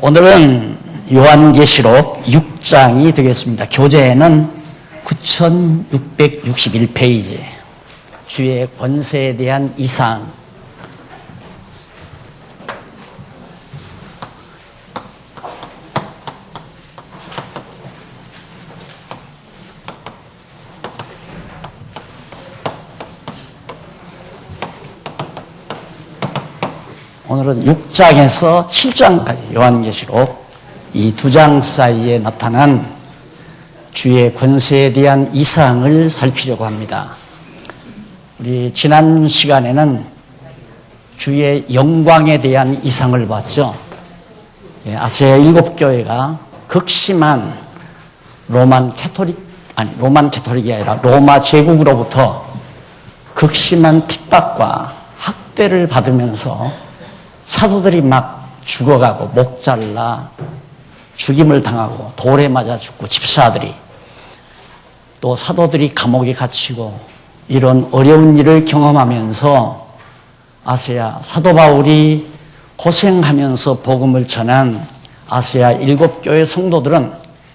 오늘은 요한계시록 6장이 되겠습니다. 교재에는 9661페이지 주의 권세에 대한 이상. 오늘은 6장에서 7장까지 요한계시록 이 두 장 사이에 나타난 주의 권세에 대한 이상을 살피려고 합니다. 우리 지난 시간에는 주의 영광에 대한 이상을 봤죠. 아시아 7교회가 극심한 로만 캐토릭이 아니라 로마 제국으로부터 극심한 핍박과 학대를 받으면서 사도들이 막 죽어가고 목 잘라 죽임을 당하고 돌에 맞아 죽고 집사들이 또 사도들이 감옥에 gat히고 이런 어려운 일을 경험하면서 아시아 사도 바울이 고생하면서 복음을 전한 아시아 7교회 성도들은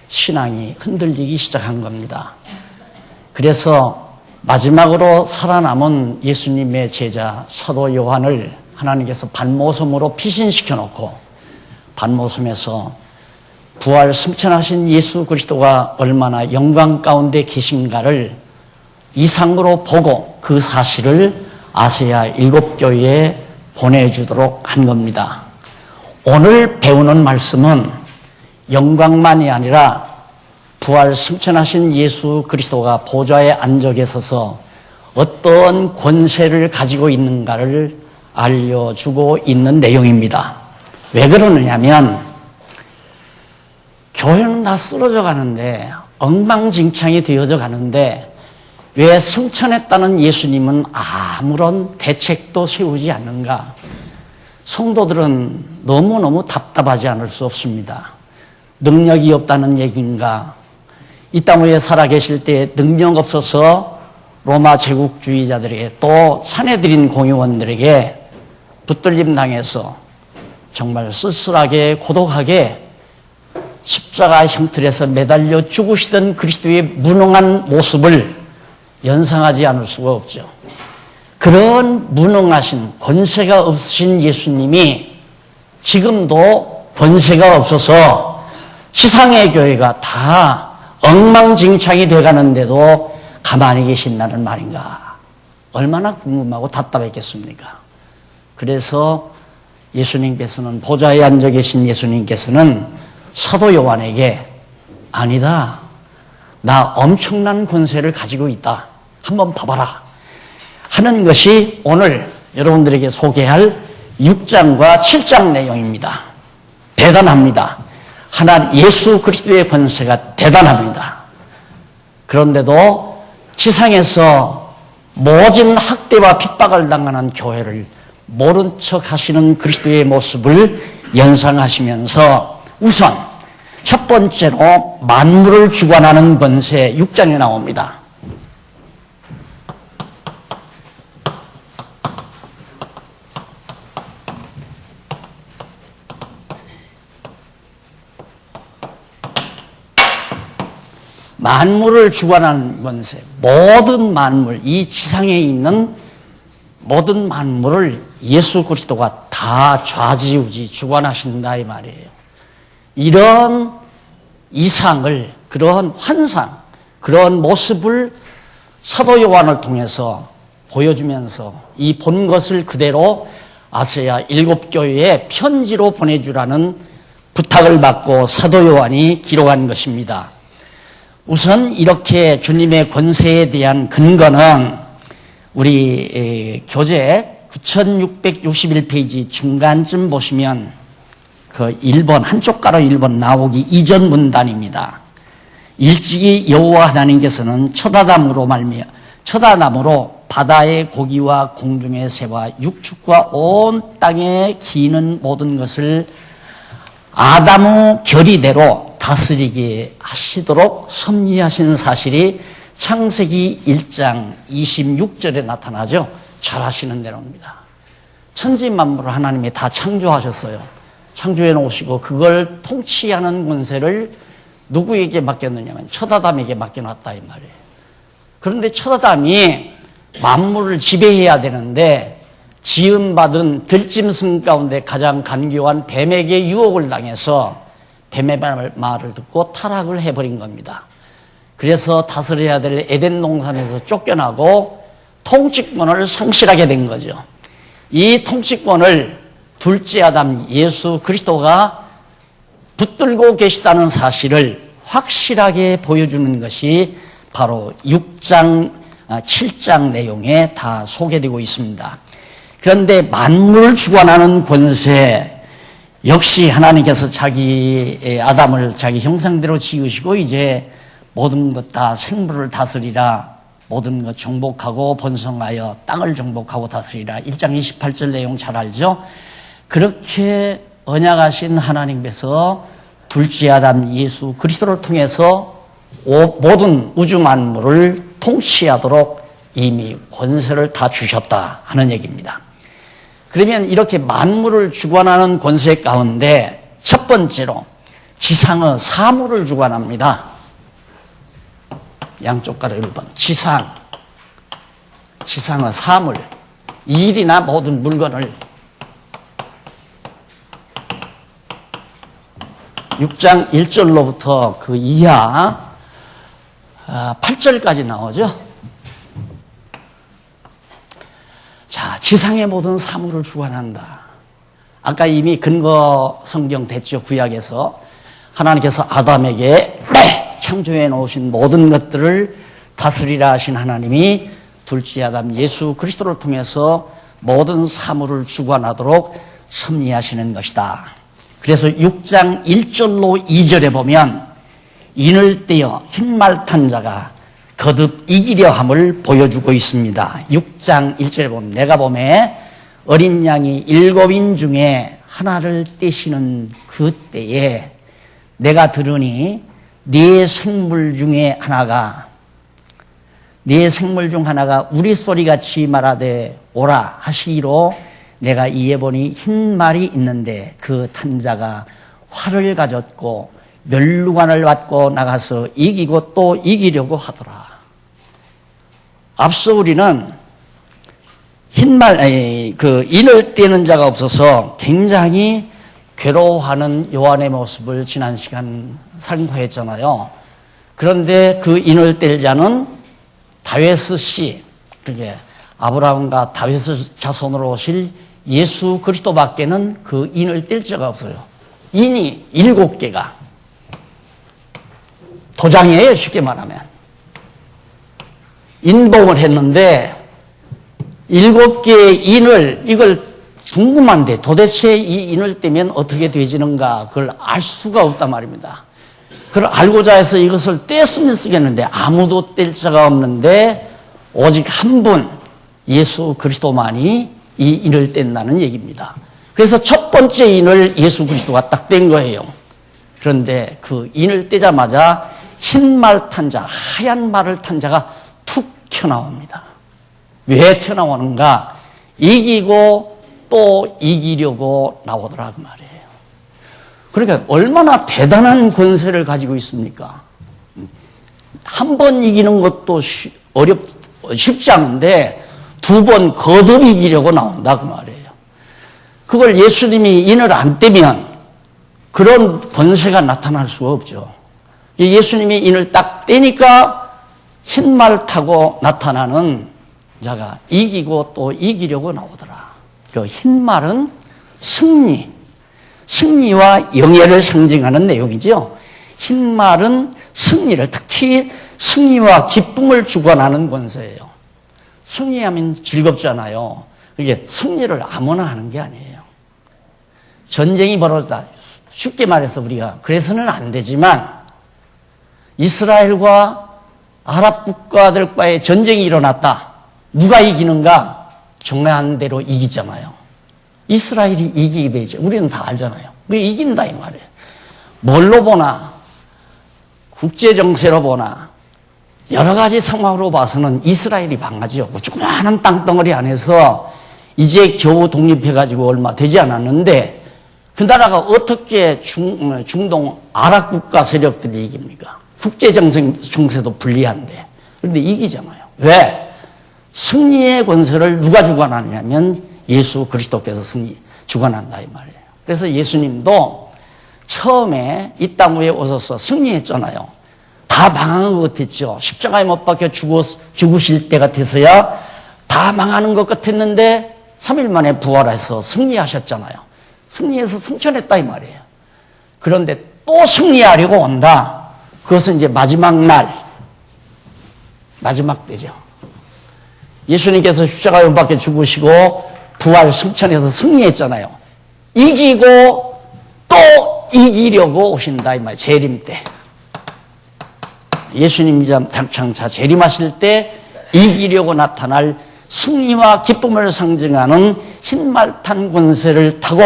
신앙이 흔들리기 시작한 겁니다. 그래서 마지막으로 살아남은 예수님의 제자 사도 요한을 하나님께서 반모섬으로 피신시켜 놓고 반모섬에서 부활 승천하신 예수 그리스도가 얼마나 영광 가운데 계신가를 이상으로 보고 그 사실을 아시아 7교회에 보내주도록 한 겁니다. 오늘 배우는 말씀은 영광만이 아니라 부활 승천하신 예수 그리스도가 보좌에 앉아 계셔서 어떤 권세를 가지고 있는가를 알려주고 있는 내용입니다. 왜 그러느냐면 교회는 다 쓰러져 가는데 엉망진창이 되어져 가는데 왜 승천했다는 예수님은 아무런 대책도 세우지 않는가? 성도들은 너무너무 답답하지 않을 수 없습니다. 능력이 없다는 얘기인가? 이 땅 위에 살아계실 때 능력 없어서 로마 제국주의자들에게 또 사내들인 공의원들에게 붙들림 당해서 정말 쓸쓸하게 고독하게 십자가 형틀에서 매달려 죽으시던 그리스도의 무능한 모습을 연상하지 않을 수가 없죠. 그런 무능하신 권세가 없으신 예수님이 지금도 권세가 없어서 지상의 교회가 다 엉망진창이 돼가는데도 가만히 계신다는 말인가? 얼마나 궁금하고 답답했겠습니까? 그래서 예수님께서는 보좌에 앉아 계신 예수님께서는 사도 요한에게 아니다. 나 엄청난 권세를 가지고 있다. 한번 봐봐라. 하는 것이 오늘 여러분들에게 소개할 6장과 7장 내용입니다. 대단합니다. 하나님 예수 그리스도의 권세가 대단합니다. 그런데도 지상에서 모진 학대와 핍박을 당하는 교회를 모른 척 하시는 그리스도의 모습을 연상하시면서 우선 첫 번째로 만물을 주관하는 권세 6장에 나옵니다. 만물을 주관하는 권세, 모든 만물, 이 지상에 있는 모든 만물을 예수 그리스도가 다 좌지우지 주관하신다 이 말이에요. 이런 이상을, 그런 환상, 그런 모습을 사도 요한을 통해서 보여주면서 이 본 것을 그대로 아시아 7교회에 편지로 보내주라는 부탁을 받고 사도 요한이 기록한 것입니다. 우선 이렇게 주님의 권세에 대한 근거는 우리 교재 9661페이지 중간쯤 보시면 그 1번, 한쪽 가로 1번 나오기 이전 문단입니다. 일찍이 여호와 하나님께서는 첫아담으로 바다의 고기와 공중의 새와 육축과 온 땅에 기는 모든 것을 아담의 결의대로 다스리게 하시도록 섭리하신 사실이 창세기 1장 26절에 나타나죠. 잘 아시는 내용입니다. 천지 만물을 하나님이 다 창조하셨어요. 창조해 놓으시고 그걸 통치하는 권세를 누구에게 맡겼느냐면 첫 아담에게 맡겨놨다 이 말이에요. 그런데 첫 아담이 만물을 지배해야 되는데 지음받은 들짐승 가운데 가장 간교한 뱀에게 유혹을 당해서 뱀의 말을 듣고 타락을 해버린 겁니다. 그래서 다스려야 될 에덴 동산에서 쫓겨나고 통치권을 상실하게 된 거죠. 이 통치권을 둘째 아담 예수 그리스도가 붙들고 계시다는 사실을 확실하게 보여주는 것이 바로 6장, 7장 내용에 다 소개되고 있습니다. 그런데 만물을 주관하는 권세 역시 하나님께서 자기 아담을 자기 형상대로 지으시고 이제 모든 것 다 생물을 다스리라, 모든 것 정복하고 번성하여 땅을 정복하고 다스리라. 1장 28절 내용 잘 알죠? 그렇게 언약하신 하나님께서 둘째 아담 예수 그리스도를 통해서 모든 우주 만물을 통치하도록 이미 권세를 다 주셨다 하는 얘기입니다. 그러면 이렇게 만물을 주관하는 권세 가운데 첫 번째로 지상의 사물을 주관합니다. 양쪽 가로 1번. 지상의 사물, 일이나 모든 물건을 6장 1절로부터 그 이하 8절까지 나오죠. 자, 지상의 모든 사물을 주관한다. 아까 이미 근거 성경 됐죠. 구약에서 하나님께서 아담에게 창조해 놓으신 모든 것들을 다스리라 하신 하나님이 둘째 아담 예수 그리스도를 통해서 모든 사물을 주관하도록 섭리하시는 것이다. 그래서 6장 1절로 2절에 보면 인을 떼어 흰말 탄 자가 거듭 이기려 함을 보여주고 있습니다. 6장 1절에 보면 내가 보매 어린 양이 7인 중에 하나를 떼시는 그때에 내가 들으니 네 생물 중 하나가 우리 소리같이 말하되 오라 하시기로 내가 이에 보니 흰 말이 있는데 그 탄 자가 활을 가졌고 멸루관을 받고 나가서 이기고 또 이기려고 하더라. 앞서 우리는 인을 떼는 자가 없어서 굉장히 괴로워하는 요한의 모습을 지난 시간 살펴했잖아요. 그런데 그 인을 뗄 자는 다윗의 씨, 그게 아브라함과 다윗의 자손으로 오실 예수 그리스도밖에는 그 인을 뗄 자가 없어요. 인이 7개가 도장이에요. 쉽게 말하면 인봉을 했는데 7개의 인을 이걸 궁금한데 도대체 이 인을 떼면 어떻게 되지는가 그걸 알 수가 없단 말입니다. 그걸 알고자 해서 이것을 떼으면 쓰겠는데 아무도 뗄 자가 없는데 오직 한 분 예수 그리스도만이 이 인을 뗀다는 얘기입니다. 그래서 첫 번째 인을 예수 그리스도가 딱 뗀 거예요. 그런데 그 인을 떼자마자 흰 말 탄 자, 하얀 말을 탄 자가 툭 튀어나옵니다. 왜 튀어나오는가? 이기고 또 이기려고 나오더라 그 말이에요. 그러니까 얼마나 대단한 권세를 가지고 있습니까? 한 번 이기는 것도 쉽지 않은데 2번 거듭 이기려고 나온다 그 말이에요. 그걸 예수님이 인을 안 떼면 그런 권세가 나타날 수가 없죠. 예수님이 인을 딱 떼니까 흰 말 타고 나타나는 자가 이기고 또 이기려고 나오더라. 그 흰 말은 승리와 영예를 상징하는 내용이죠. 흰 말은 승리를, 특히 승리와 기쁨을 주관하는 권세예요. 승리하면 즐겁잖아요. 이게 승리를 아무나 하는 게 아니에요. 전쟁이 벌어졌다. 쉽게 말해서 우리가 그래서는 안 되지만 이스라엘과 아랍 국가들과의 전쟁이 일어났다. 누가 이기는가? 정한 대로 이기잖아요. 이스라엘이 이기게 되죠. 우리는 다 알잖아요. 왜 이긴다 이 말이에요. 뭘로 보나, 국제정세로 보나, 여러 가지 상황으로 봐서는 이스라엘이 망하죠. 조그마한 땅덩어리 안에서 이제 겨우 독립해가지고 얼마 되지 않았는데 그 나라가 어떻게 중동 아랍 국가 세력들이 이깁니까? 국제 정세도 불리한데. 그런데 이기잖아요. 왜? 승리의 권세를 누가 주관하냐면 예수 그리스도께서 주관한다 이 말이에요. 그래서 예수님도 처음에 이 땅 위에 오셔서 승리했잖아요. 다 망한 것 같았죠. 십자가에 못 박혀 죽으실 때가 돼서야 다 망하는 것 같았는데 3일 만에 부활해서 승리하셨잖아요. 승리해서 승천했다 이 말이에요. 그런데 또 승리하려고 온다. 그것은 이제 마지막 날, 마지막 때죠. 예수님께서 십자가에 못 박혀 죽으시고 부활 승천해서 승리했잖아요. 이기고 또 이기려고 오신다 이 말이에요. 재림 때. 예수님이 장차 재림하실 때 이기려고 나타날 승리와 기쁨을 상징하는 흰말 탄 권세를 타고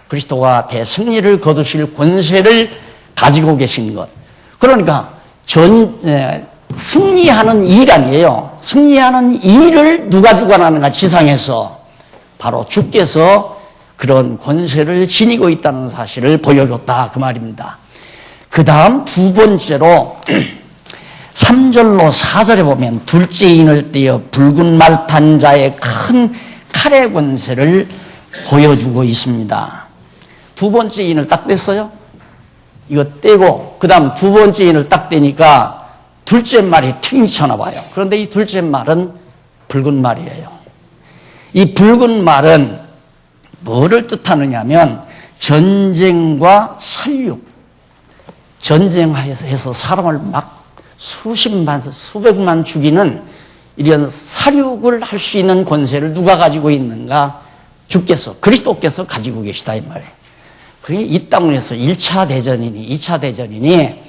그리스도가 대승리를 거두실 권세를 가지고 계신 것. 그러니까 승리하는 일 아니에요. 승리하는 일을 누가 주관하는가 지상에서 바로 주께서 그런 권세를 지니고 있다는 사실을 보여줬다 그 말입니다. 그 다음 두 번째로 3절로 4절에 보면 둘째 인을 떼어 붉은 말 탄 자의 큰 칼의 권세를 보여주고 있습니다. 두 번째 인을 딱 뗐어요. 이거 떼고 그 다음 두 번째 인을 딱 떼니까 둘째 말이 튕이 쳐나와요. 그런데 이 둘째 말은 붉은 말이에요. 이 붉은 말은 뭐를 뜻하느냐 하면 전쟁과 살육, 전쟁해서 사람을 막 수십만, 수백만 죽이는 이런 사륙을 할 수 있는 권세를 누가 가지고 있는가? 주께서, 그리스도께서 가지고 계시다 이 말이에요. 그게 이 땅에서 1차 대전이니 2차 대전이니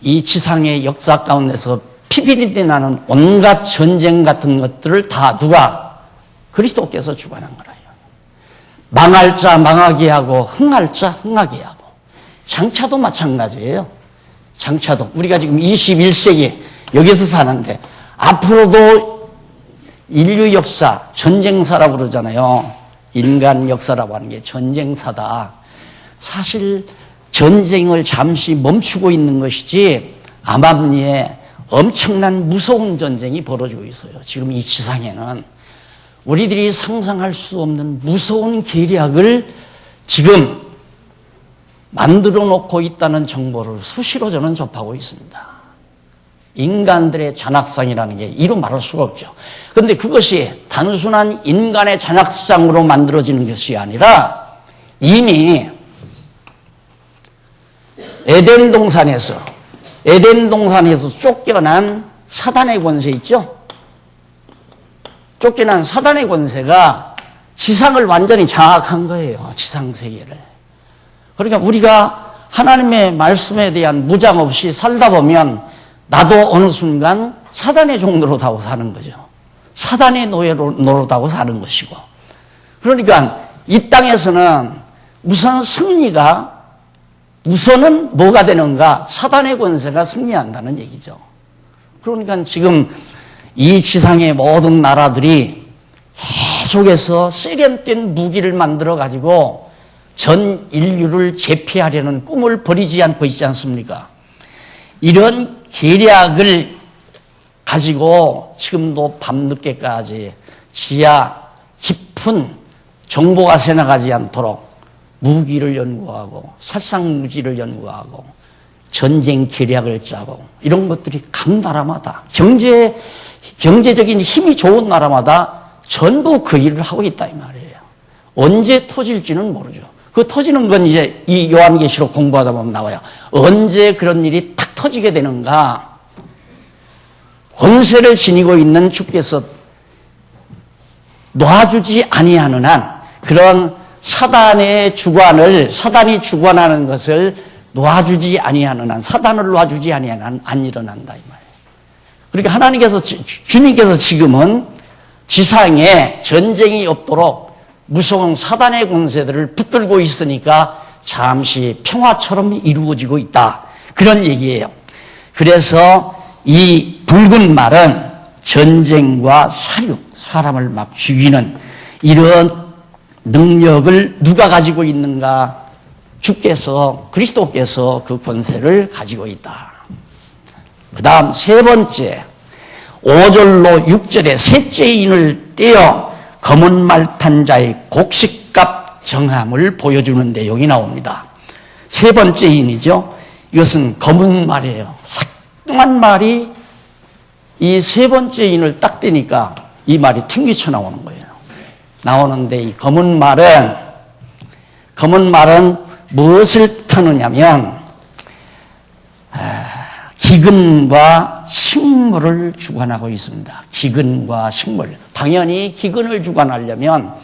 이 지상의 역사 가운데서 피비린내 나는 온갖 전쟁 같은 것들을 다 누가? 그리스도께서 주관한 거라요. 망할 자 망하게 하고 흥할 자 흥하게 하고. 장차도 마찬가지예요. 장차도 우리가 지금 21세기 여기서 사는데 앞으로도 인류 역사 전쟁사라고 그러잖아요. 인간 역사라고 하는 게 전쟁사다. 사실 전쟁을 잠시 멈추고 있는 것이지 암암리에 엄청난 무서운 전쟁이 벌어지고 있어요. 지금 이 지상에는 우리들이 상상할 수 없는 무서운 계략을 지금 만들어 놓고 있다는 정보를 수시로 저는 접하고 있습니다. 인간들의 잔악상이라는 게 이루 말할 수가 없죠. 그런데 그것이 단순한 인간의 잔악상으로 만들어지는 것이 아니라 이미 에덴 동산에서 쫓겨난 사단의 권세 있죠? 쫓겨난 사단의 권세가 지상을 완전히 장악한 거예요. 지상 세계를. 그러니까 우리가 하나님의 말씀에 대한 무장 없이 살다 보면 나도 어느 순간 사단의 종로로 타고 사는 거죠. 사단의 노예로 노릇하고 사는 것이고. 그러니까 이 땅에서는 우선은 뭐가 되는가? 사단의 권세가 승리한다는 얘기죠. 그러니까 지금 이 지상의 모든 나라들이 계속해서 세련된 무기를 만들어 가지고 전 인류를 제패하려는 꿈을 버리지 않고 있지 않습니까? 이런 계략을 가지고 지금도 밤늦게까지 지하 깊은 정보가 새나가지 않도록 무기를 연구하고 살상무기를 연구하고 전쟁 계략을 짜고 이런 것들이 각 나라마다 경제적인 힘이 좋은 나라마다 전부 그 일을 하고 있다 이 말이에요. 언제 터질지는 모르죠. 그 터지는 건 이제 이 요한계시록 공부하다 보면 나와요. 언제 그런 일이 탁 터지게 되는가? 권세를 지니고 있는 주께서 놔주지 아니하는 한 그런 사단이 주관하는 것을 놔주지 아니하는 한, 사단을 놔주지 아니하는 한 안 일어난다 이 말이에요. 그러니까 주님께서 지금은 지상에 전쟁이 없도록 무서운 사단의 권세들을 붙들고 있으니까 잠시 평화처럼 이루어지고 있다. 그런 얘기예요. 그래서 이 붉은 말은 전쟁과 사륙, 사람을 막 죽이는 이런 능력을 누가 가지고 있는가? 주께서, 그리스도께서 그 권세를 가지고 있다. 그 다음 세 번째, 5절로 6절에 셋째 인을 떼어 검은 말 탄 자의 곡식값 정함을 보여주는 내용이 나옵니다. 세 번째 인이죠. 이것은 검은 말이에요. 삭동한 말이 이 세 번째 인을 딱 떼니까 이 말이 튕기쳐 나오는 거예요. 나오는데 이 검은 말은 무엇을 뜻하느냐면 기근과 식물을 주관하고 있습니다. 기근과 식물. 당연히 기근을 주관하려면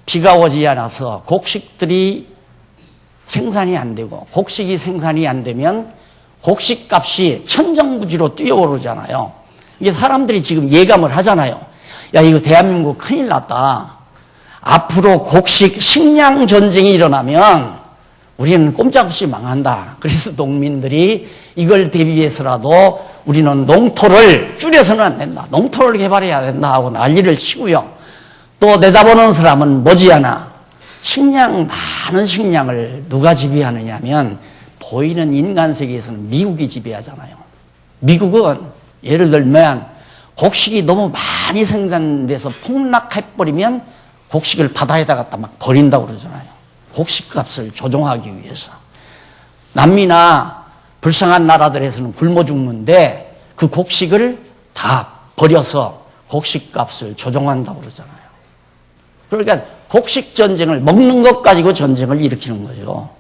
비가 오지 않아서 곡식들이 생산이 안 되고, 곡식이 생산이 안 되면 곡식값이 천정부지로 뛰어오르잖아요. 이게 사람들이 지금 예감을 하잖아요. 야, 이거 대한민국 큰일 났다. 앞으로 곡식 식량 전쟁이 일어나면 우리는 꼼짝없이 망한다. 그래서 농민들이 이걸 대비해서라도 우리는 농토를 줄여서는 안 된다. 농토를 개발해야 된다 하고 난리를 치고요. 또 내다보는 사람은 머지않아 많은 식량을 누가 지배하느냐 하면 보이는 인간 세계에서는 미국이 지배하잖아요. 미국은 예를 들면 곡식이 너무 많이 생산돼서 폭락해버리면 곡식을 바다에다 갖다 막 버린다고 그러잖아요. 곡식값을 조정하기 위해서. 남미나 불쌍한 나라들에서는 굶어 죽는데 그 곡식을 다 버려서 곡식값을 조정한다고 그러잖아요. 그러니까 곡식 전쟁을, 먹는 것 가지고 전쟁을 일으키는 거죠.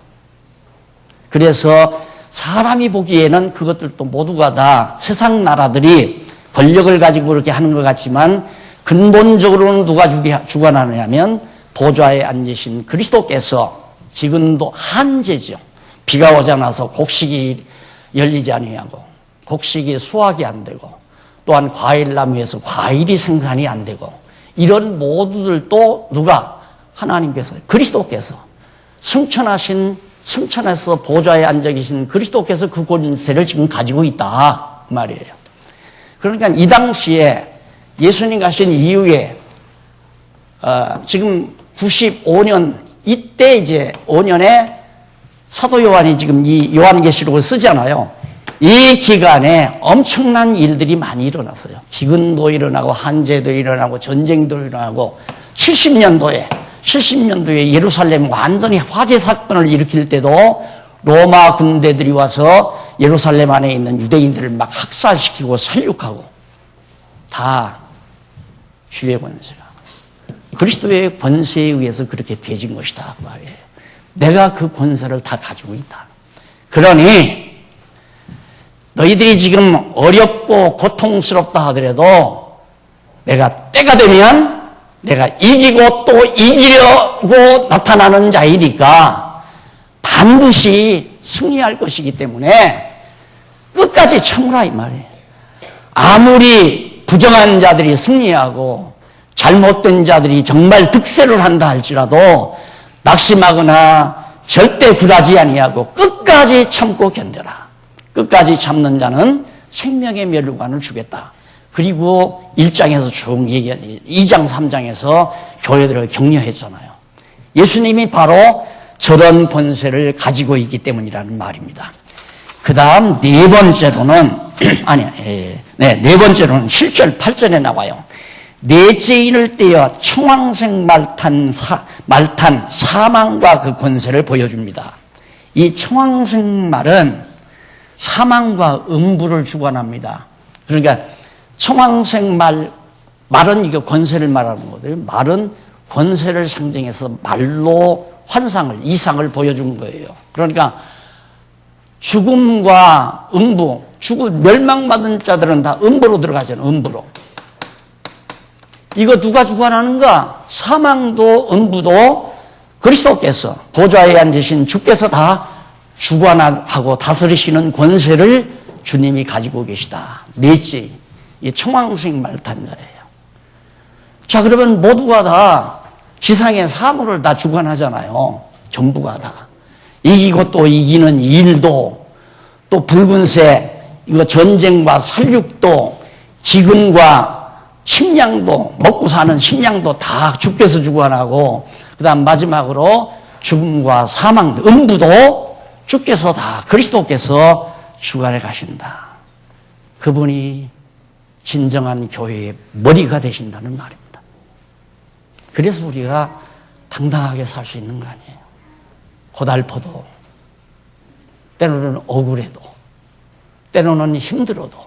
그래서 사람이 보기에는 그것들도 모두가 다 세상 나라들이 권력을 가지고 그렇게 하는 것 같지만 근본적으로는 누가 주관하느냐면 보좌에 앉으신 그리스도께서. 지금도 한재죠. 비가 오지 않아서 곡식이 열리지 아니하고 곡식이 수확이 안 되고 또한 과일나무에서 과일이 생산이 안 되고 이런 모두들도 누가? 하나님께서, 그리스도께서 승천해서 보좌에 앉아 계신 그리스도께서 그 권세를 지금 가지고 있다 그 말이에요. 그러니까 이 당시에 예수님 가신 이후에 지금 95년 이때 이제 5년에 사도 요한이 지금 이 요한계시록을 쓰잖아요. 이 기간에 엄청난 일들이 많이 일어났어요. 기근도 일어나고 한재도 일어나고 전쟁도 일어나고 70년도에 예루살렘 완전히 화재 사건을 일으킬 때도 로마 군대들이 와서 예루살렘 안에 있는 유대인들을 막 학살시키고 살육하고 다 주의 권세가 그리스도의 권세에 의해서 그렇게 되진 것이다 그 말이에요. 내가 그 권세를 다 가지고 있다. 그러니 너희들이 지금 어렵고 고통스럽다 하더라도 내가 때가 되면 내가 이기고 또 이기려고 나타나는 자이니까 반드시 승리할 것이기 때문에 끝까지 참으라 이 말이에요. 아무리 부정한 자들이 승리하고 잘못된 자들이 정말 득세를 한다 할지라도 낙심하거나 절대 굴하지 아니하고 끝까지 참고 견뎌라. 끝까지 참는 자는 생명의 면류관을 주겠다. 그리고 1장에서 쭉 얘기하니 2장 3장에서 교회들을 격려했잖아요. 예수님이 바로 저런 권세를 가지고 있기 때문이라는 말입니다. 그 다음 네 번째로는 7절 8절에 나와요. 넷째 인을 떼어 청황색 말탄 사망과 그 권세를 보여줍니다. 이 청황색 말은 사망과 음부를 주관합니다. 그러니까 청황색 말은 이게 권세를 말하는 거거든요. 말은 권세를 상징해서 말로 이상을 보여준 거예요. 그러니까 죽음과 음부, 멸망받은 자들은 다 음부로 들어가잖아요. 음부로. 이거 누가 주관하는가? 사망도 음부도 그리스도께서 보좌에 앉으신 주께서 다 주관하고 다스리시는 권세를 주님이 가지고 계시다. 넷째, 이 청황색 말탄자예요. 자, 그러면 모두가 다 지상의 사물을 다 주관하잖아요. 전부가 다. 이기고 또 이기는 일도, 또 붉은새, 이거 전쟁과 살육도, 기근과 식량도, 먹고 사는 식량도 다 주께서 주관하고, 그 다음 마지막으로 죽음과 사망, 음부도 주께서 다 그리스도께서 주관해 가신다. 그분이 진정한 교회의 머리가 되신다는 말입니다. 그래서 우리가 당당하게 살 수 있는 거 아니에요. 고달퍼도, 때로는 억울해도, 때로는 힘들어도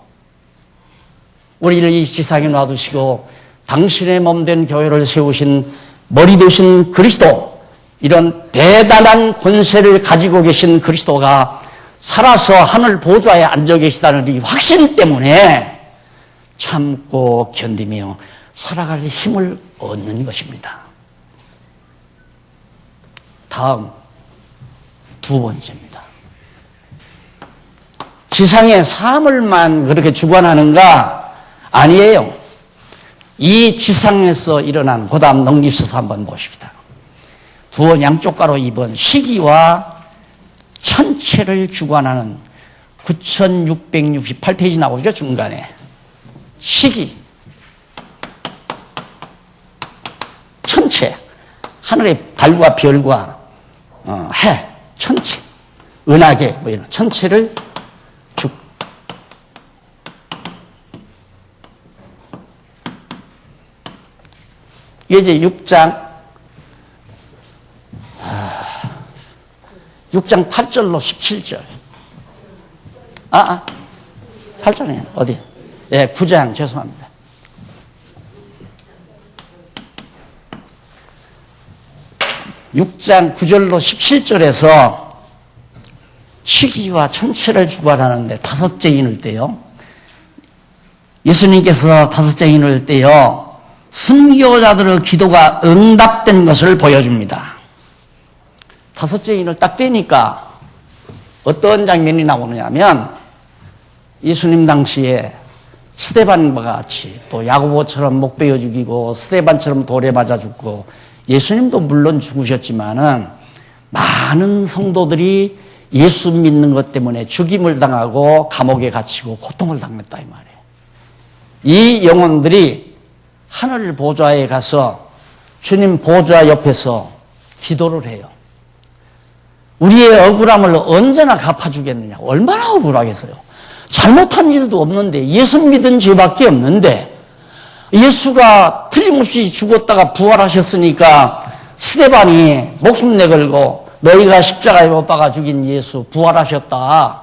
우리를 이 지상에 놔두시고 당신의 몸된 교회를 세우신 머리 되신 그리스도, 이런 대단한 권세를 가지고 계신 그리스도가 살아서 하늘 보좌에 앉아 계시다는 이 확신 때문에 참고 견디며 살아갈 힘을 얻는 것입니다. 다음 두 번째입니다. 지상의 사물만 그렇게 주관하는가? 아니에요. 이 지상에서 일어난, 그 다음 넘기셔서 한번 보십시다. 두 양쪽가로 입은 시기와 천체를 주관하는 9668페이지 나오죠, 중간에. 시기, 천체, 하늘의 달과 별과 해, 천체, 은하계, 뭐 이런 천체를 이게 이제 6장 8절로 17절. 8절이에요. 어디? 예, 9장, 죄송합니다. (6장 9절로 17절에서) 시기와 천체를 주관하는데 다섯째 인을 떼요. 예수님께서 다섯째 인을 떼요. 순교자들의 기도가 응답된 것을 보여줍니다. 다섯째 인을 딱 떼니까 어떤 장면이 나오느냐 하면, 예수님 당시에 스데반과 같이 또 야고보처럼 목 베어 죽이고 스데반처럼 돌에 맞아 죽고, 예수님도 물론 죽으셨지만은 많은 성도들이 예수 믿는 것 때문에 죽임을 당하고 감옥에 갇히고 고통을 당했다 이 말이에요. 이 영혼들이 하늘 보좌에 가서 주님 보좌 옆에서 기도를 해요. 우리의 억울함을 언제나 갚아주겠느냐. 얼마나 억울하겠어요. 잘못한 일도 없는데, 예수 믿은 죄밖에 없는데, 예수가 틀림없이 죽었다가 부활하셨으니까 스데반이 목숨 내걸고 너희가 십자가에 못 박아 죽인 예수 부활하셨다,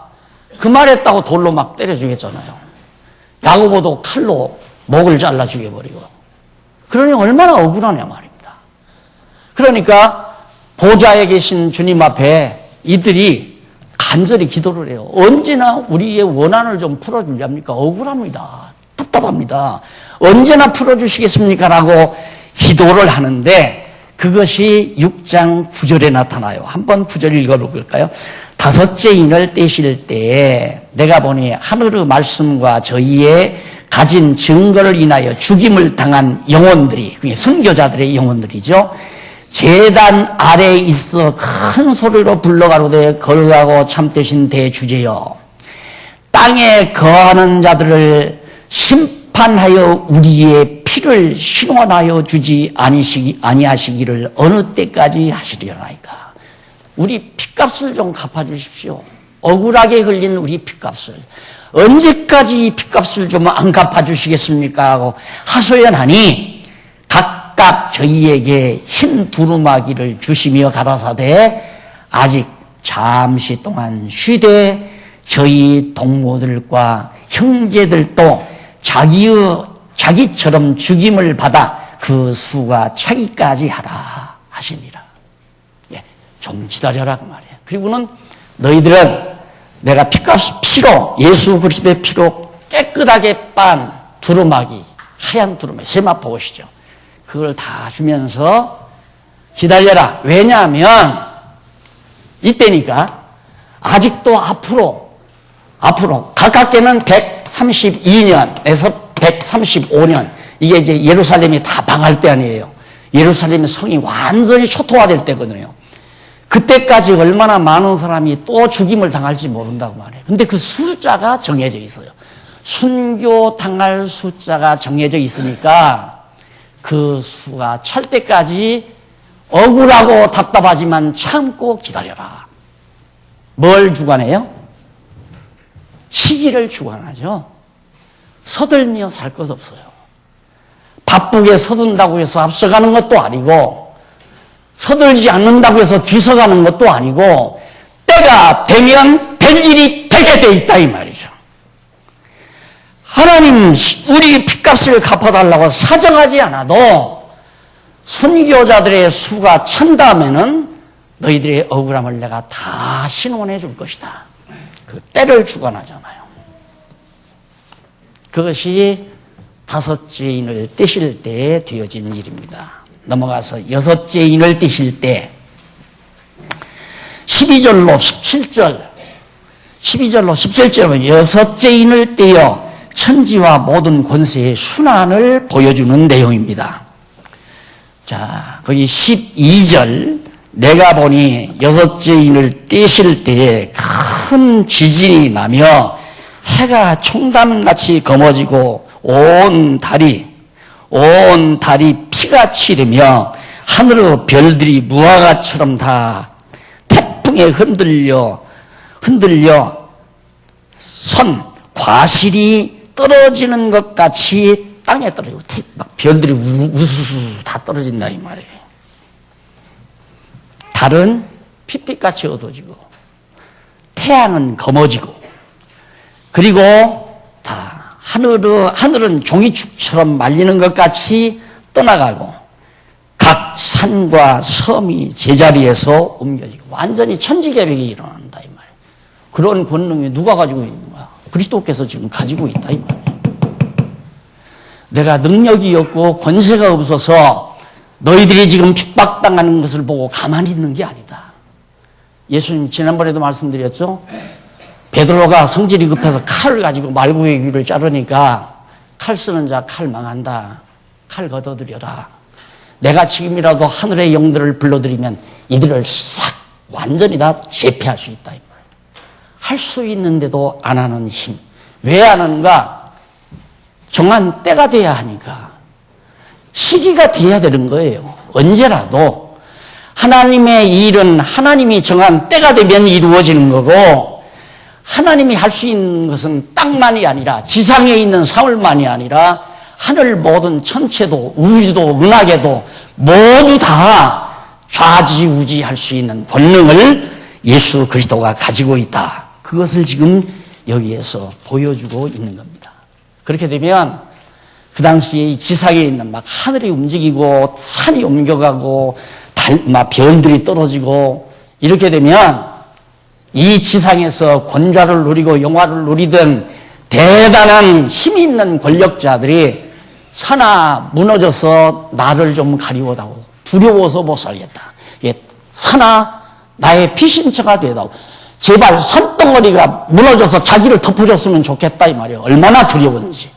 그 말했다고 돌로 막 때려 죽였잖아요. 야고보도 칼로 목을 잘라 죽여버리고. 그러니 얼마나 억울하냐 말입니다. 그러니까 보좌에 계신 주님 앞에 이들이 간절히 기도를 해요. 언제나 우리의 원한을 좀 풀어주렵니까? 억울합니다. 답답합니다. 언제나 풀어주시겠습니까? 라고 기도를 하는데, 그것이 6장 9절에 나타나요. 한번 9절 읽어볼까요? 다섯째 인을 떼실 때에 내가 보니 하늘의 말씀과 저희의 가진 증거를 인하여 죽임을 당한 영혼들이, 순교자들의 영혼들이죠, 제단 아래에 있어 큰 소리로 불러가로되 거룩하고 참되신 대주제여, 땅에 거하는 자들을 심판하여 우리의 피를 신원하여 주지 아니하시기를 어느 때까지 하시려나이까. 우리 핏값을 좀 갚아주십시오. 억울하게 흘린 우리 핏값을 언제까지 이 핏값을 좀 안 갚아주시겠습니까? 하고 하소연하니 각각 저희에게 흰 두루마기를 주시며 가라사대 아직 잠시 동안 쉬되 저희 동무들과 형제들도 자기처럼 죽임을 받아 그 수가 차기까지 하라 하시니라. 예, 좀 기다려라 그 말이에요. 그리고는 너희들은 내가 피로, 예수 그리스도의 피로 깨끗하게 빤 두루마기, 하얀 두루마기, 세마포 옷이죠. 그걸 다 주면서 기다려라. 왜냐하면 이때니까 아직도 앞으로 가깝게는 132년에서 135년, 이게 이제 예루살렘이 다 망할 때 아니에요. 예루살렘의 성이 완전히 초토화될 때거든요. 그때까지 얼마나 많은 사람이 또 죽임을 당할지 모른다고 말해요. 근데 그 숫자가 정해져 있어요. 순교 당할 숫자가 정해져 있으니까 그 수가 찰 때까지 억울하고 답답하지만 참고 기다려라. 뭘 주관해요? 시기를 주관하죠. 서둘며 살 것 없어요. 바쁘게 서둔다고 해서 앞서가는 것도 아니고, 서둘지 않는다고 해서 뒤서가는 것도 아니고, 때가 되면 될 일이 되게 돼 있다 이 말이죠. 하나님 우리 핏값을 갚아달라고 사정하지 않아도 선교자들의 수가 찬다면은 너희들의 억울함을 내가 다 신원해 줄 것이다. 그 때를 주관하잖아요. 그것이 다섯째 인을 떼실 때에 되어진 일입니다. 넘어가서 여섯째 인을 떼실 때 12절로 17절로 여섯째 인을 떼어 천지와 모든 권세의 순환을 보여주는 내용입니다. 자, 거기 12절 내가 보니 여섯째 인을 떼실 때에 큰 지진이 나며 해가 총담같이 검어지고 온 달이 피같이 되며 하늘의 별들이 무화과처럼 다 태풍에 흔들려 선 과실이 떨어지는 것 같이 땅에 떨어지고 막 별들이 우수수 다 떨어진다 이 말이에요. 달은 핏빛같이 어두워지고 태양은 검어지고 그리고 다 하늘은 종이축처럼 말리는 것 같이 떠나가고 각 산과 섬이 제자리에서 옮겨지고 완전히 천지개벽이 일어난다 이 말이에요. 그런 권능이 누가 가지고 있는 거야? 그리스도께서 지금 가지고 있다 이 말이에요. 내가 능력이 없고 권세가 없어서 너희들이 지금 핍박당하는 것을 보고 가만히 있는 게 아니다. 예수님 지난번에도 말씀드렸죠. 베드로가 성질이 급해서 칼을 가지고 말고의 귀를 자르니까 칼 쓰는 자 칼 망한다. 칼 걷어들여라. 내가 지금이라도 하늘의 영들을 불러들이면 이들을 싹 완전히 다 제패할 수 있다. 할 수 있는데도 안 하는 힘. 왜 안 하는가? 정한 때가 돼야 하니까. 시기가 돼야 되는 거예요. 언제라도. 하나님의 일은 하나님이 정한 때가 되면 이루어지는 거고 하나님이 할 수 있는 것은 땅만이 아니라 지상에 있는 사물만이 아니라 하늘 모든 천체도 우주도 은하계도 모두 다 좌지우지할 수 있는 권능을 예수 그리스도가 가지고 있다. 그것을 지금 여기에서 보여주고 있는 겁니다. 그렇게 되면 그 당시에 이 지상에 있는 막 하늘이 움직이고 산이 옮겨가고 막 별들이 떨어지고 이렇게 되면 이 지상에서 권좌를 누리고 영화를 누리던 대단한 힘 있는 권력자들이 사나 무너져서 나를 좀 가리워다오. 두려워서 못 살겠다. 사나 나의 피신처가 되다오. 제발 산덩어리가 무너져서 자기를 덮어줬으면 좋겠다 이 말이에요. 얼마나 두려운지.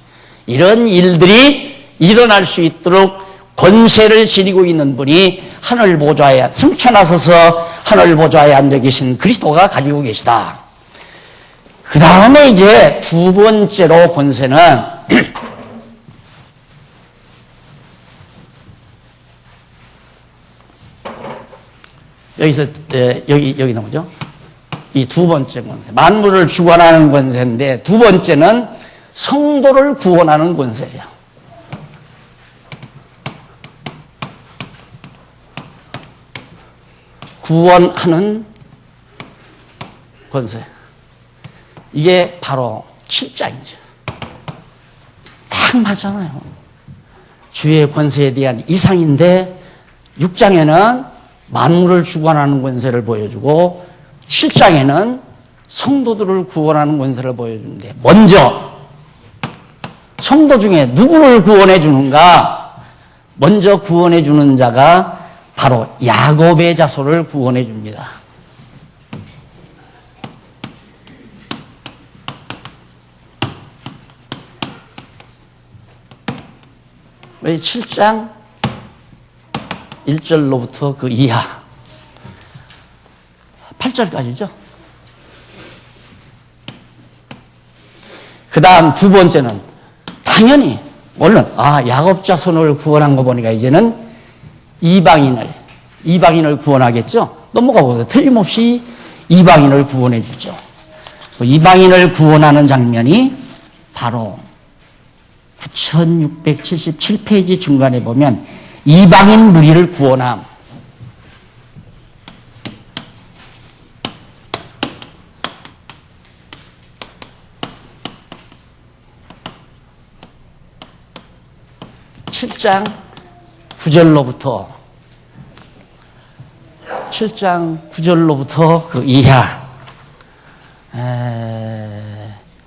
이런 일들이 일어날 수 있도록 권세를 지니고 있는 분이 하늘 보좌에 승천하셔서 하늘 보좌에 앉아 계신 그리스도가 가지고 계시다. 그 다음에 이제 두 번째로 권세는 여기서 여기 나오죠. 이 두 번째 권세, 만물을 주관하는 권세인데 두 번째는 성도를 구원하는 권세예요. 구원하는 권세. 이게 바로 7장이죠. 딱 맞잖아요. 주의 권세에 대한 이상인데 6장에는 만물을 주관하는 권세를 보여주고 7장에는 성도들을 구원하는 권세를 보여주는데 먼저 성도 중에 누구를 구원해 주는가? 먼저 구원해 주는 자가 바로 야곱의 자손을 구원해 줍니다. 왜 7장 1절로부터 그 이하 8절까지죠. 그 다음 두 번째는 당연히 물론 야곱 자손을 구원한 거 보니까 이제는 이방인을 이방인을 구원하겠죠? 넘어가 보세요. 틀림없이 이방인을 구원해 주죠. 이방인을 구원하는 장면이 바로 9677페이지 중간에 보면 이방인 무리를 구원함. (7장 9절로부터 그 이하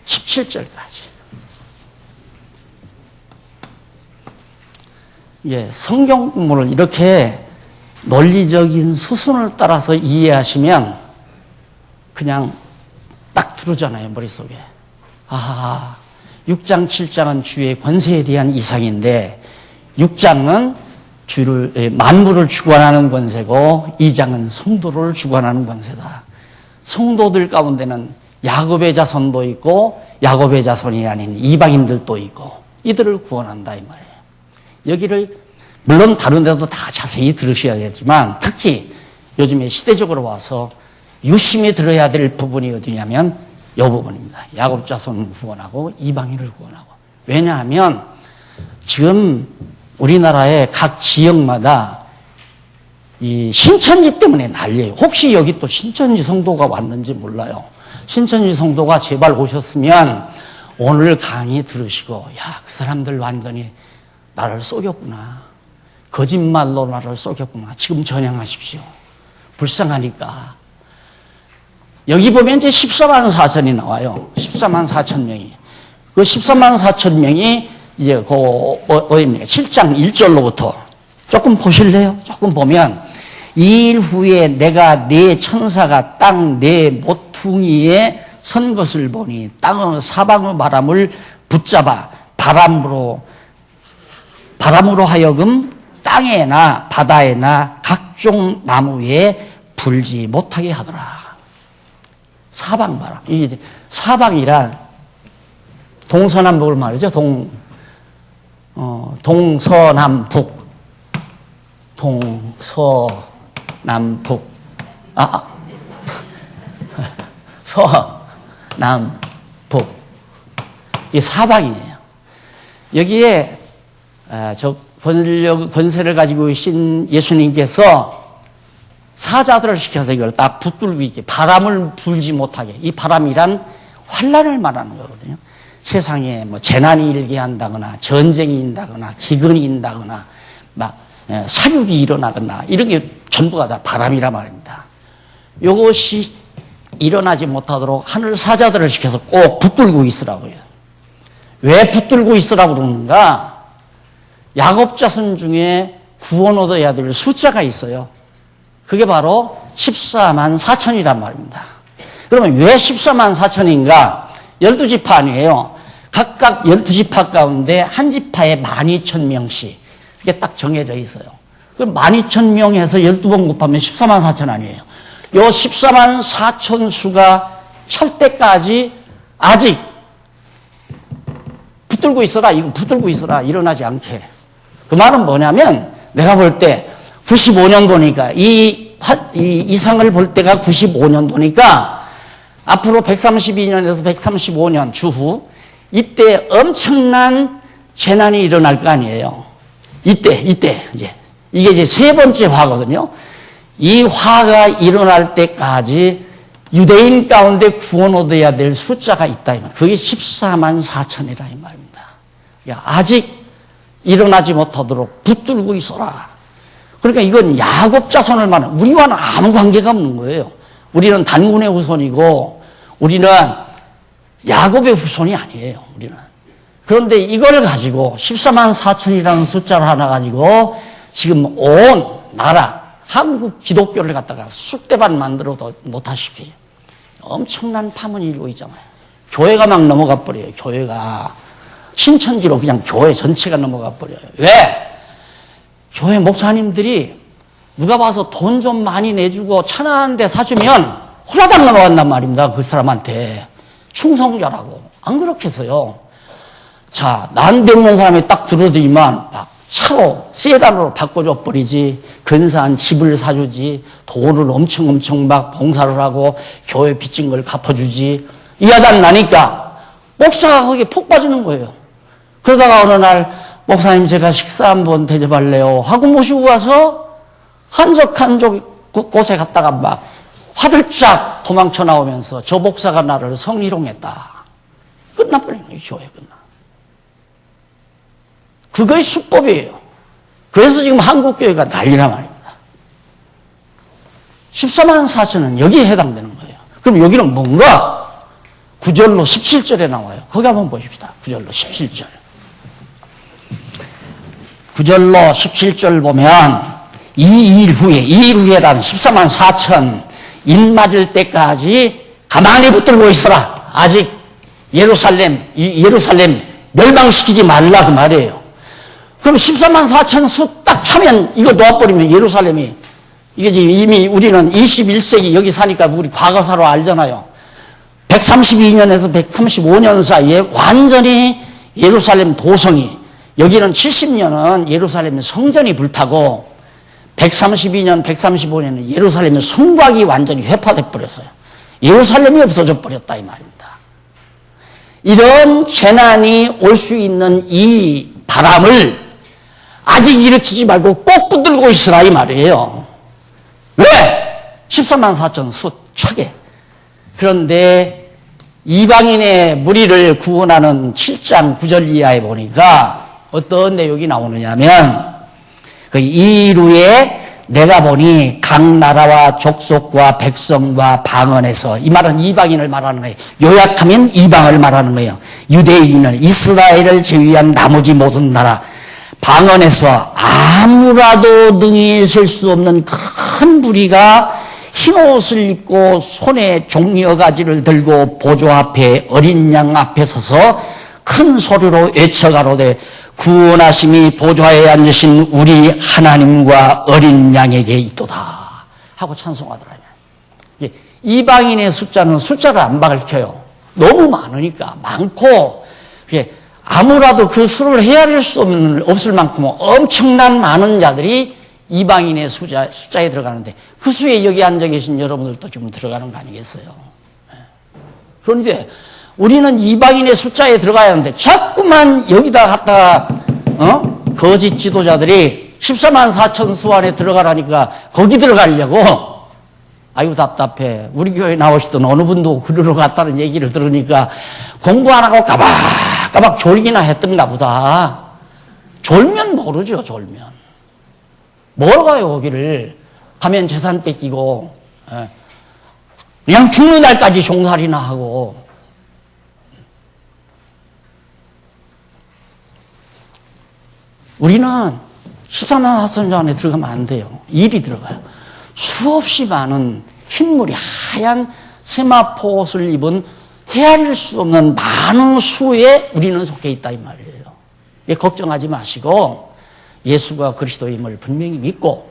17절까지. 예, 성경 공부를 이렇게 논리적인 수순을 따라서 이해하시면 그냥 딱 들어오잖아요, 머릿속에. 아, 6장, 7장은 주의 권세에 대한 이상인데 6장은 만물을 주관하는 권세고 2장은 성도를 주관하는 권세다. 성도들 가운데는 야곱의 자손도 있고 야곱의 자손이 아닌 이방인들도 있고 이들을 구원한다 이 말이에요. 여기를 물론 다른 데도 다 자세히 들으셔야겠지만 특히 요즘에 시대적으로 와서 유심히 들어야 될 부분이 어디냐면 이 부분입니다. 야곱 자손을 구원하고 이방인을 구원하고. 왜냐하면 지금 우리나라의 각 지역마다 이 신천지 때문에 난리예요. 혹시 여기 또 신천지 성도가 왔는지 몰라요. 신천지 성도가 제발 오셨으면 오늘 강의 들으시고 야, 그 사람들 완전히 나를 속였구나. 거짓말로 나를 속였구나. 지금 전향하십시오. 불쌍하니까. 여기 보면 이제 14만 4천이 나와요. 14만 4천 명이. 그 14만 4천 명이 이제 어디입니까? 7장 1절로부터 조금 보실래요? 조금 보면 이 일 후에 내가 네 천사가 땅 네 모퉁이에 선 것을 보니 땅의 사방의 바람을 붙잡아 바람으로 하여금 땅에나 바다에나 각종 나무에 불지 못하게 하더라. 사방바람. 이게 사방이란 동서남북을 말이죠. 동서남북. 동서남북. 서남북. 이게 사방이에요. 여기에 저 권세를 가지고 계신 예수님께서 사자들을 시켜서 이걸 딱 붙들고 있게 바람을 불지 못하게. 이 바람이란 환난을 말하는 거거든요. 세상에 뭐 재난이 일게 한다거나 전쟁이 일다거나 기근이 일다거나 막 사륙이 일어나거나 이런 게 전부가 다 바람이라 말입니다. 이것이 일어나지 못하도록 하늘 사자들을 시켜서 꼭 붙들고 있으라고요. 왜 붙들고 있으라고 그러는가? 야곱 자손 중에 구원 얻어야 될 숫자가 있어요. 그게 바로 14만 4천이란 말입니다. 그러면 왜 14만 4천인가? 12지파 아니에요. 각각 12지파 가운데 한 지파에 12,000명씩. 이게 딱 정해져 있어요. 그럼 12,000명 해서 12번 곱하면 14만 4천 아니에요. 요 14만 4천 수가 찰 때까지 아직 붙들고 있어라, 이거 붙들고 있어라, 일어나지 않게. 그 말은 뭐냐면 내가 볼 때 95년도니까 이 이상을 볼 때가 95년도니까 앞으로 132년에서 135년 주후 이때 엄청난 재난이 일어날 거 아니에요. 이때 이제 이게 이제 세 번째 화거든요. 이 화가 일어날 때까지 유대인 가운데 구원 얻어야 될 숫자가 있다. 그게 14만 4천이라 이 말입니다. 아직 일어나지 못하도록 붙들고 있어라. 그러니까 이건 야곱 자손을 말하는, 우리와는 아무 관계가 없는 거예요. 우리는 단군의 후손이고 우리는 야곱의 후손이 아니에요. 우리는. 그런데 이걸 가지고 14만 4천이라는 숫자를 하나 가지고 지금 온 나라 한국 기독교를 갖다가 쑥대밭 만들어도 못하시피 엄청난 파문이 일고 있잖아요. 교회가 막 넘어가 버려요. 교회가 신천지로 그냥 교회 전체가 넘어가 버려요. 왜? 교회 목사님들이 누가 봐서 돈 좀 많이 내주고 천한 대 사주면 홀라당 넘어간단 말입니다. 그 사람한테. 충성자라고. 안 그렇게 해서요. 자, 난 배우는 사람이 딱 들어들이면 막 차로 세단으로 바꿔줘 버리지, 근사한 집을 사주지, 돈을 엄청 막 봉사를 하고 교회 빚진 걸 갚아주지, 이 야단 나니까 목사가 거기에 폭 빠지는 거예요. 그러다가 어느 날 목사님 제가 식사 한번 대접할래요 하고 모시고 가서 한적한적 곳에 갔다가 막 화들짝 도망쳐 나오면서 저 목사가 나를 성희롱했다. 끝나버린 거예요. 교회 끝나. 그거의 수법이에요. 그래서 지금 한국교회가 난리란 말입니다. 14만 4천은 여기에 해당되는 거예요. 그럼 여기는 뭔가? 9절로 17절에 나와요. 거기 한번 보십시다. 9절로 17절. 9절로 17절 보면 이 일 후에라는 14만 4천 일 맞을 때까지 가만히 붙들고 있어라. 아직 예루살렘 멸망시키지 말라 그 말이에요. 그럼 14만 4천 수 딱 차면 이거 놓아버리면 예루살렘이, 이게 지금 이미 우리는 21세기 여기 사니까 우리 과거사로 알잖아요. 132년에서 135년 사이에 완전히 예루살렘 도성이, 여기는 70년은 예루살렘 성전이 불타고 132년, 135년은 예루살렘의 성곽이 완전히 회파돼 버렸어요. 예루살렘이 없어져 버렸다 이 말입니다. 이런 재난이 올 수 있는 이 바람을 아직 일으키지 말고 꼭 붙들고 있으라 이 말이에요. 왜? 14만 4천 수 차게. 그런데 이방인의 무리를 구원하는 7장 9절 이하에 보니까 어떤 내용이 나오느냐면, 그 이루에 내가 보니 각 나라와 족속과 백성과 방언에서, 이 말은 이방인을 말하는 거예요. 요약하면 이방을 말하는 거예요. 유대인을, 이스라엘을 제외한 나머지 모든 나라, 방언에서 아무라도 능히 셀 수 없는 큰 무리가 흰옷을 입고 손에 종려가지를 들고 보좌 앞에 어린 양 앞에 서서 큰 소리로 외쳐가로되 구원하심이 보좌에 앉으신 우리 하나님과 어린 양에게 있도다 하고 찬송하더라고요. 이방인의 숫자를 안 밝혀요. 너무 많으니까, 많고 아무라도 그 수를 헤아릴 수 없을 만큼 엄청난 많은 자들이 이방인의 숫자에 들어가는데, 그 수에 여기 앉아 계신 여러분들도 좀 들어가는 거 아니겠어요? 그런데 우리는 이방인의 숫자에 들어가야 하는데 자꾸만 여기다 갖다가 거짓 지도자들이 14만 4천 수 안에 들어가라니까 거기 들어가려고, 아유 답답해. 우리 교회 나오시던 어느 분도 그리로 갔다는 얘기를 들으니까 공부 안 하고 까박까박 졸기나 했던가 보다. 졸면 모르죠. 졸면 뭐로 가요? 거기를 가면 재산 뺏기고 그냥 죽는 날까지 종살이나 하고. 우리는 14만 4천 안에 들어가면 안 돼요. 일이 들어가요. 수없이 많은 흰물이 하얀 세마포 옷을 입은 헤아릴 수 없는 많은 수에 우리는 속해 있다 이 말이에요. 걱정하지 마시고 예수가 그리스도임을 분명히 믿고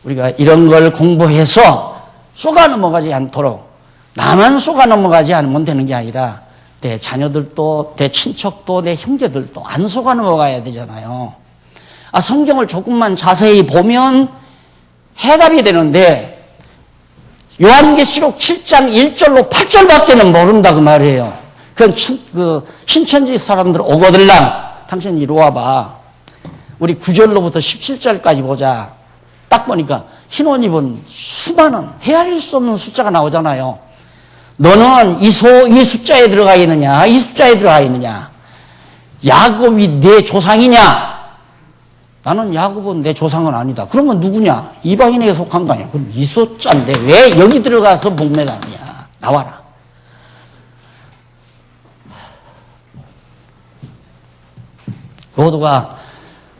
우리가 이런 걸 공부해서 쏘가 넘어가지 않도록, 나만 쏘가 넘어가지 않으면 되는 게 아니라 내 자녀들도, 내 친척도, 내 형제들도 안 쏘가 넘어가야 되잖아요. 성경을 조금만 자세히 보면 해답이 되는데 요한계시록 7장 1절로 8절밖에는 모른다 그 말이에요. 그 신천지 사람들 오거들랑 당신 이리 와봐. 우리 9절로부터 17절까지 보자. 딱 보니까 흰옷 입은 수많은 헤아릴 수 없는 숫자가 나오잖아요. 너는 이 숫자에 들어가 있느냐, 이 숫자에 들어가 있느냐? 야곱이 내 조상이냐? 나는 야곱은 내 조상은 아니다. 그러면 누구냐? 이방인에게 속한 거 아니야. 그럼 이 숫자인데 왜 여기 들어가서 목매다느냐? 나와라. 모두가,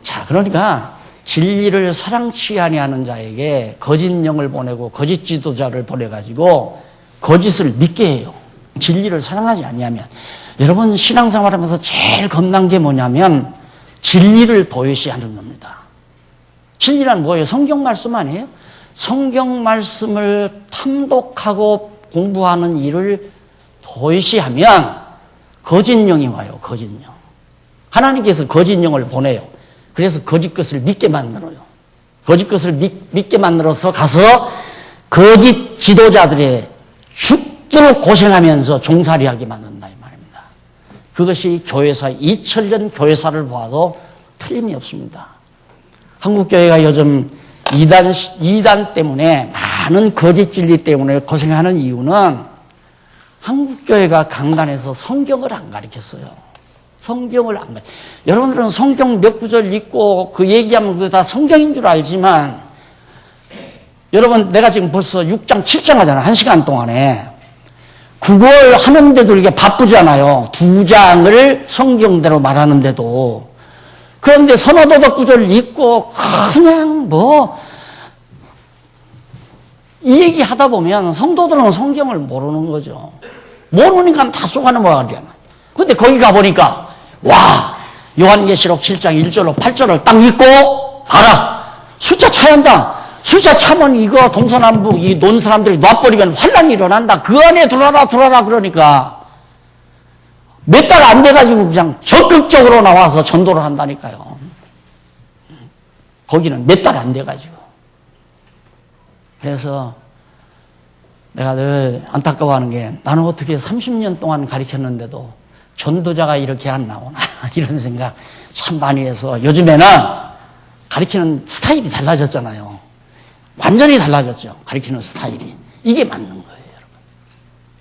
자, 그러니까 진리를 사랑치 아니하는 자에게 거짓 영을 보내고 거짓 지도자를 보내가지고 거짓을 믿게 해요. 진리를 사랑하지 아니하면. 여러분 신앙생활하면서 제일 겁난 게 뭐냐면 진리를 도외시하는 겁니다. 진리란 뭐예요? 성경 말씀 아니에요? 성경 말씀을 탐독하고 공부하는 일을 도외시하면 거짓 영이 와요. 거짓 영. 하나님께서 거짓 영을 보내요. 그래서 거짓 것을 믿게 만들어요. 거짓 것을 믿게 만들어서 가서 거짓 지도자들의 죽도록 고생하면서 종살이하게 만든다 이 말입니다. 그것이 교회사 2000년 교회사를 봐도 틀림이 없습니다. 한국교회가 요즘 이단 때문에 많은 거짓 진리 때문에 고생하는 이유는 한국교회가 강단에서 성경을 안 가르쳤어요. 성경을 안 가르쳤어요. 여러분들은 성경 몇 구절 읽고 그 얘기하면 그거 다 성경인 줄 알지만 여러분 내가 지금 벌써 6장 7장 하잖아요. 1시간 동안에. 그걸 하는데도 이게 바쁘잖아요. 2장을 성경대로 말하는데도. 그런데 선어도덕 구절 읽고 그냥 이 얘기 하다 보면 성도들은 성경을 모르는 거죠. 모르니까 다 쏘가 넘어가잖아. 근데 거기 가보니까 와 요한계시록 7장 1절로 8절을 딱 읽고 봐라. 숫자 차한다. 숫자 차면 이거 동서남북 이 논 사람들이 놔버리면 환란이 일어난다. 그 안에 들어라 그러니까 몇 달 안 돼가지고 그냥 적극적으로 나와서 전도를 한다니까요. 거기는 몇 달 안 돼가지고. 그래서 내가 늘 안타까워하는 게 나는 어떻게 30년 동안 가르쳤는데도 전도자가 이렇게 안 나오나 이런 생각 참 많이 해서 요즘에는 가르치는 스타일이 달라졌잖아요. 완전히 달라졌죠. 가르치는 스타일이. 이게 맞는 거예요, 여러분.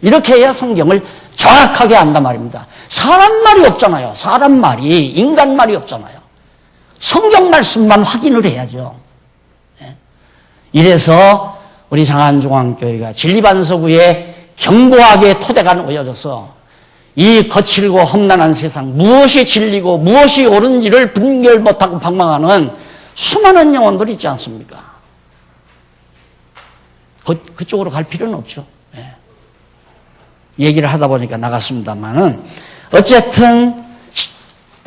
이렇게 해야 성경을 정확하게 안단 말입니다. 사람 말이 없잖아요. 사람 말이, 인간 말이 없잖아요. 성경 말씀만 확인을 해야죠. 이래서 우리 장안중앙교회가 진리반석위에 견고하게 토대가 놓여져서 이 거칠고 험난한 세상 무엇이 진리고 무엇이 옳은지를 분별 못하고 방황하는 수많은 영혼들 있지 않습니까? 그쪽으로 갈 필요는 없죠. 얘기를 하다 보니까 나갔습니다만은 어쨌든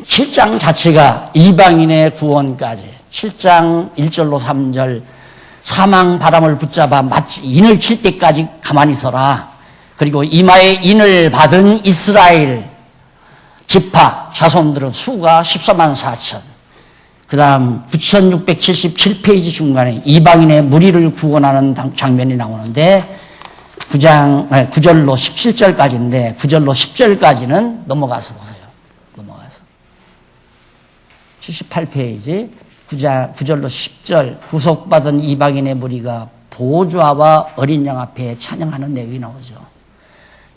7장 자체가 이방인의 구원까지 7장 1절로 3절 사망 바람을 붙잡아 마치 인을 칠 때까지 가만히 서라. 그리고 이마에 인을 받은 이스라엘 지파 자손들은 수가 14만 4천. 그 다음 9677페이지 중간에 이방인의 무리를 구원하는 장면이 나오는데 9절로 17절까지인데 9절로 10절까지는 넘어가서 보세요. 넘어가서 78페이지 9절로 10절 구속받은 이방인의 무리가 보좌와 어린 양 앞에 찬양하는 내용이 나오죠.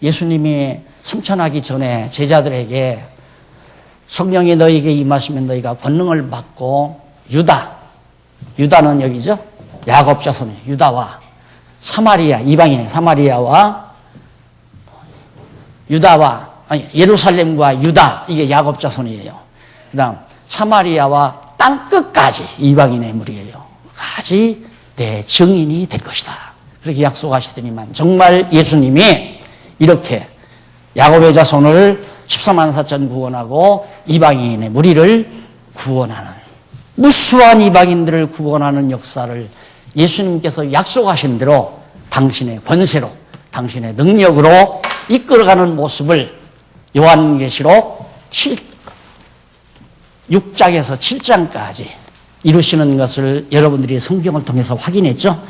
예수님이 승천하기 전에 제자들에게 성령이 너희에게 임하시면 너희가 권능을 받고 유다는 여기죠. 야곱 자손의 유다와 사마리아 이방인의 사마리아와 예루살렘과 유다 이게 야곱 자손이에요. 그다음 사마리아와 땅끝까지 이방인의 무리예요. 까지 내 증인이 될 것이다. 그렇게 약속하시더니만 정말 예수님이 이렇게 야곱의 자손을 14만 4천 구원하고 이방인의 무리를 구원하는 무수한 이방인들을 구원하는 역사를 예수님께서 약속하신 대로 당신의 권세로 당신의 능력으로 이끌어가는 모습을 요한계시록 6장에서 7장까지 이루시는 것을 여러분들이 성경을 통해서 확인했죠.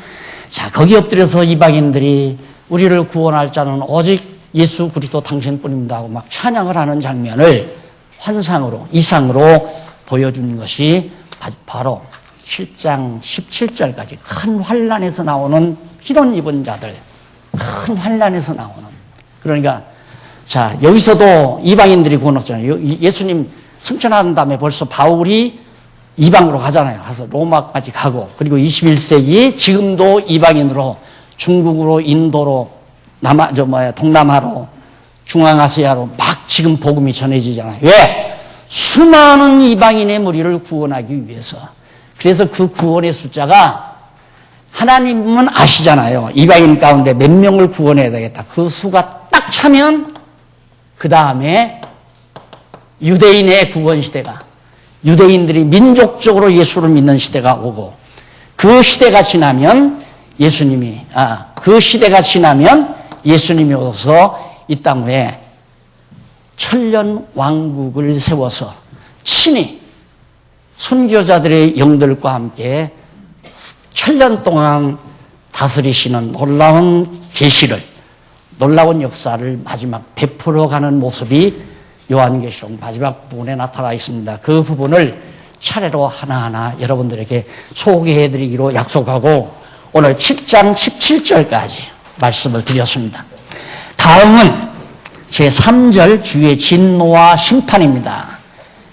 자, 거기 엎드려서 이방인들이 우리를 구원할 자는 오직 예수 그리스도 당신뿐입니다 하고 막 찬양을 하는 장면을 환상으로 이상으로 보여준 것이 바로 7장 17절까지 큰 환난에서 나오는 피론 입은 자들, 큰 환난에서 나오는. 그러니까 자, 여기서도 이방인들이 구원했잖아요. 예수님 승천한 다음에 벌써 바울이 이방으로 가잖아요. 가서 로마까지 가고, 그리고 21세기 지금도 이방인으로 중국으로 인도로 동남아로 중앙아시아로 막 지금 복음이 전해지잖아요. 왜? 수많은 이방인의 무리를 구원하기 위해서. 그래서 그 구원의 숫자가 하나님은 아시잖아요. 이방인 가운데 몇 명을 구원해야 되겠다. 그 수가 딱 차면 그 다음에 유대인의 구원 시대가, 유대인들이 민족적으로 예수를 믿는 시대가 오고, 그 시대가 지나면 예수님이 오셔서 이 땅 위에 천년 왕국을 세워서 친히 선교자들의 영들과 함께 천년 동안 다스리시는 놀라운 계시를, 놀라운 역사를 마지막 베풀어가는 모습이 요한계시록 마지막 부분에 나타나 있습니다. 그 부분을 차례로 하나하나 여러분들에게 소개해드리기로 약속하고 오늘 7장 17절까지 말씀을 드렸습니다. 다음은 제3절 주의 진노와 심판입니다.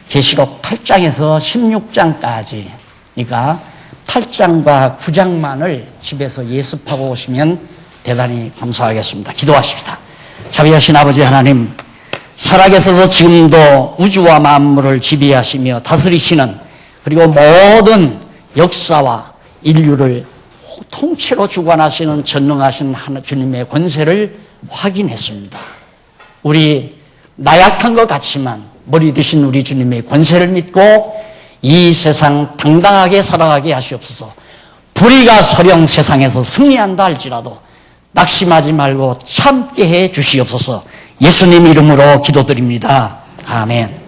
계시록 8장에서 16장까지, 그러니까 8장과 9장만을 집에서 예습하고 오시면 대단히 감사하겠습니다. 기도하십시다. 자비하신 아버지 하나님, 살아계셔서 지금도 우주와 만물을 지배하시며 다스리시는, 그리고 모든 역사와 인류를 통째로 주관하시는 전능하신 주님의 권세를 확인했습니다. 우리 나약한 것 같지만 머리 드신 우리 주님의 권세를 믿고 이 세상 당당하게 살아가게 하시옵소서. 불의가 설령 세상에서 승리한다 할지라도 낙심하지 말고 참게 해 주시옵소서. 예수님 이름으로 기도드립니다. 아멘.